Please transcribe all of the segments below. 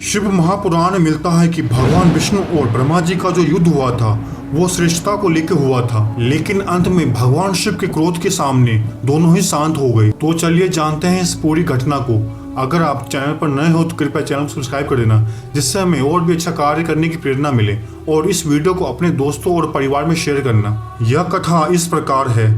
शिव महापुराण में मिलता है कि भगवान विष्णु और ब्रह्मा जी का जो युद्ध हुआ था वो श्रेष्ठता को लेकर हुआ था, लेकिन अंत में भगवान शिव के क्रोध के सामने दोनों ही शांत हो गए। तो चलिए जानते हैं इस पूरी घटना को। अगर आप चैनल पर नए हो तो कृपया चैनल को सब्सक्राइब कर देना, जिससे हमें और भी अच्छा कार्य करने की प्रेरणा मिले, और इस वीडियो को अपने दोस्तों और परिवार में शेयर करना। यह कथा इस प्रकार है।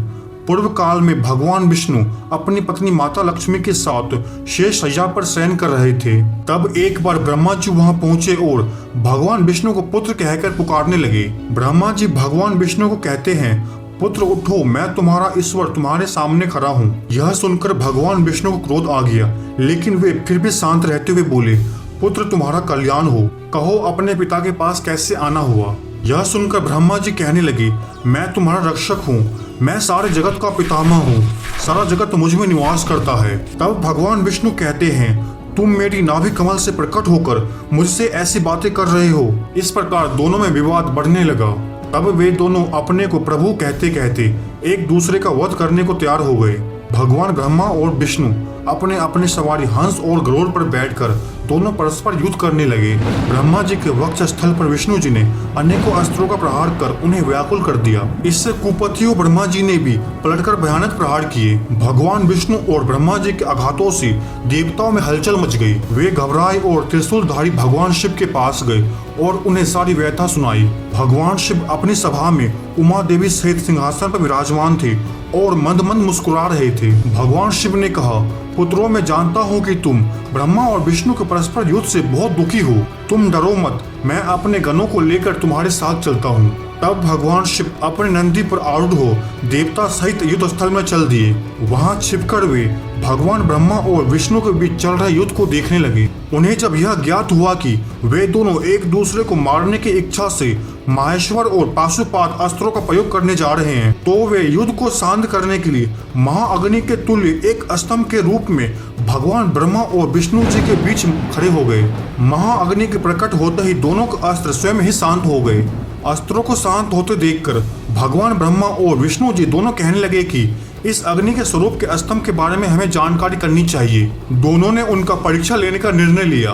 पूर्व काल में भगवान विष्णु अपनी पत्नी माता लक्ष्मी के साथ शेष सज्जा पर शयन कर रहे थे। तब एक बार ब्रह्मा जी वहां पहुंचे और भगवान विष्णु को पुत्र कहकर पुकारने लगे। ब्रह्मा जी भगवान विष्णु को कहते हैं, पुत्र उठो, मैं तुम्हारा ईश्वर तुम्हारे सामने खड़ा हूँ। यह सुनकर भगवान विष्णु को क्रोध आ गया, लेकिन वे फिर भी शांत रहते हुए बोले, पुत्र तुम्हारा कल्याण हो, कहो अपने पिता के पास कैसे आना हुआ। यह सुनकर ब्रह्मा जी कहने लगे, मैं तुम्हारा रक्षक हूँ, मैं सारे जगत का पितामह हूँ, सारा जगत मुझ में निवास करता है। तब भगवान विष्णु कहते हैं, तुम मेरी नाभि कमल से प्रकट होकर मुझसे ऐसी बातें कर रहे हो। इस प्रकार दोनों में विवाद बढ़ने लगा। तब वे दोनों अपने को प्रभु कहते कहते एक दूसरे का वध करने को तैयार हो गए। भगवान ब्रह्मा और विष्णु अपने अपने सवारी हंस और गरुड़ पर बैठकर दोनों परस्पर युद्ध करने लगे। ब्रह्मा जी के वक्ष स्थल पर विष्णु जी ने अनेकों अस्त्रों का प्रहार कर उन्हें व्याकुल कर दिया। इससे कुपथियों ब्रह्मा जी ने भी पलटकर भयानक प्रहार किए। भगवान विष्णु और ब्रह्मा जी के आघातों से देवताओं में हलचल मच गई। वे घबराए और त्रिशूलधारी भगवान शिव के पास गए और उन्हें सारी व्यथा सुनाई। भगवान शिव अपनी सभा में उमा देवी सहित सिंहासन पर विराजमान थे और मंद मंद मुस्कुरा रहे थे। भगवान शिव ने कहा, पुत्रों, मैं जानता हूँ कि तुम ब्रह्मा और विष्णु के परस्पर युद्ध से बहुत दुखी हो। तुम डरो मत, मैं अपने गणों को लेकर तुम्हारे साथ चलता हूँ। तब भगवान शिव अपने नंदी पर आरूढ़ हो देवता सहित युद्ध स्थल में चल दिए। वहां छिपकर वे भगवान ब्रह्मा और विष्णु के बीच चल रहे युद्ध को देखने लगे। उन्हें जब यह ज्ञात हुआ कि वे दोनों एक दूसरे को मारने की इच्छा से माहेश्वर और पाशुपात अस्त्रों का प्रयोग करने जा रहे हैं, तो वे युद्ध को शांत करने के लिए महाअग्नि के तुल्य एक स्तंभ के रूप में भगवान ब्रह्मा और विष्णु जी के बीच खड़े हो गए। महाअग्नि के प्रकट होते ही दोनों के अस्त्र स्वयं ही शांत हो गए। अस्त्रों को शांत होते देखकर भगवान ब्रह्मा और विष्णु जी दोनों कहने लगे कि इस अग्नि के स्वरूप के स्तंभ के बारे में हमें जानकारी करनी चाहिए। दोनों ने उनका परीक्षा लेने का निर्णय लिया।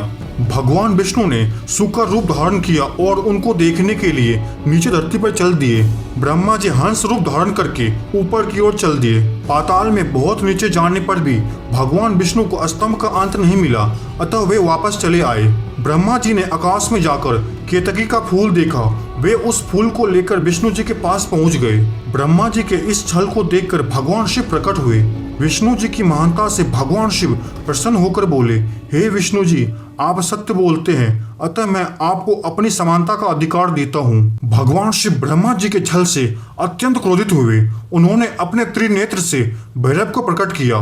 भगवान विष्णु ने सूकर रूप धारण किया और उनको देखने के लिए नीचे धरती पर चल दिए। ब्रह्मा जी हंस रूप धारण करके ऊपर की ओर चल दिए। पाताल में बहुत नीचे जाने पर भी भगवान विष्णु को स्तंभ का अंत नहीं मिला, अतः वे वापस चले आए। ब्रह्मा जी ने आकाश में जाकर केतकी का फूल देखा। वे उस फूल को लेकर विष्णु जी के पास पहुंच गए। ब्रह्मा जी के इस छल को देखकर भगवान शिव प्रकट हुए। विष्णु जी की महानता से भगवान शिव प्रसन्न होकर बोले, हे विष्णु जी, आप सत्य बोलते हैं, अतः मैं आपको अपनी समानता का अधिकार देता हूँ। भगवान शिव ब्रह्मा जी के छल से अत्यंत क्रोधित हुए। उन्होंने अपने त्रिनेत्र से भैरव को प्रकट किया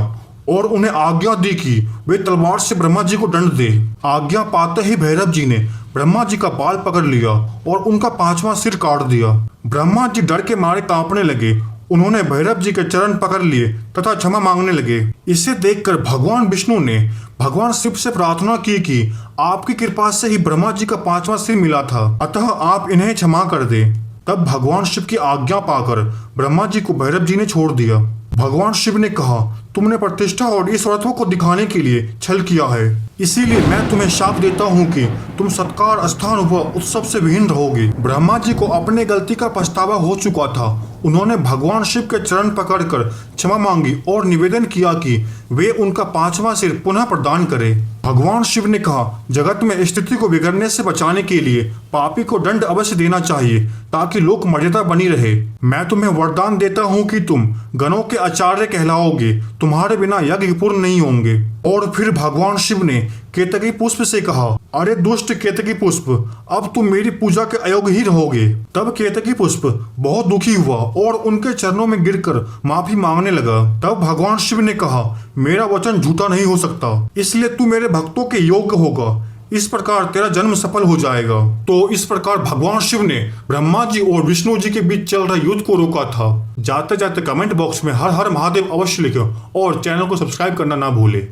और उन्हें आज्ञा दी कि वे तलवार से ब्रह्मा जी को दंड दे। आज्ञा पाते ही भैरव जी ने ब्रह्मा जी का बाल पकड़ लिया और उनका 5वां सिर काट दिया। ब्रह्मा जी डर के मारे कांपने लगे। उन्होंने भैरव जी के चरण पकड़ लिए तथा क्षमा मांगने लगे। इसे देखकर भगवान विष्णु ने भगवान शिव से प्रार्थना की कि आपकी कृपा से ही ब्रह्मा जी का 5वां सिर मिला था, अतः आप इन्हें क्षमा कर दें। तब भगवान शिव की आज्ञा पाकर ब्रह्मा जी को भैरव जी ने छोड़ दिया। भगवान शिव ने कहा, तुमने प्रतिष्ठा और ईश्वरत्व को दिखाने के लिए छल किया है, इसीलिए मैं तुम्हें शाप देता हूँ कि तुम सत्कार, स्थान व उत्सव से विहीन रहोगे। ब्रह्मा जी को अपने गलती का पछतावा हो चुका था। उन्होंने भगवान शिव के चरण पकड़कर क्षमा मांगी और निवेदन किया कि वे उनका 5वां सिर पुनः प्रदान करें। भगवान शिव ने कहा, जगत में स्थिति को बिगड़ने से बचाने के लिए पापी को दंड अवश्य देना चाहिए, ताकि लोक मर्यादा बनी रहे। मैं तुम्हें वरदान देता हूँ कि तुम गणों के आचार्य कहलाओगे, तुम्हारे बिना यज्ञ पूर्ण नहीं होंगे। और फिर भगवान शिव ने केतकी पुष्प से कहा, अरे दुष्ट केतकी पुष्प, अब तुम मेरी पूजा के अयोग्य ही रहोगे। तब केतकी पुष्प बहुत दुखी हुआ और उनके चरणों में गिरकर माफी मांगने लगा। तब भगवान शिव ने कहा, मेरा वचन झूठा नहीं हो सकता, इसलिए तू मेरे भक्तों के योग्य होगा। इस प्रकार तेरा जन्म सफल हो जाएगा। तो इस प्रकार भगवान शिव ने ब्रह्मा जी और विष्णु जी के बीच चल रहे युद्ध को रोका था। जाते जाते कमेंट बॉक्स में हर हर महादेव अवश्य लिखो और चैनल को सब्सक्राइब करना ना भूले।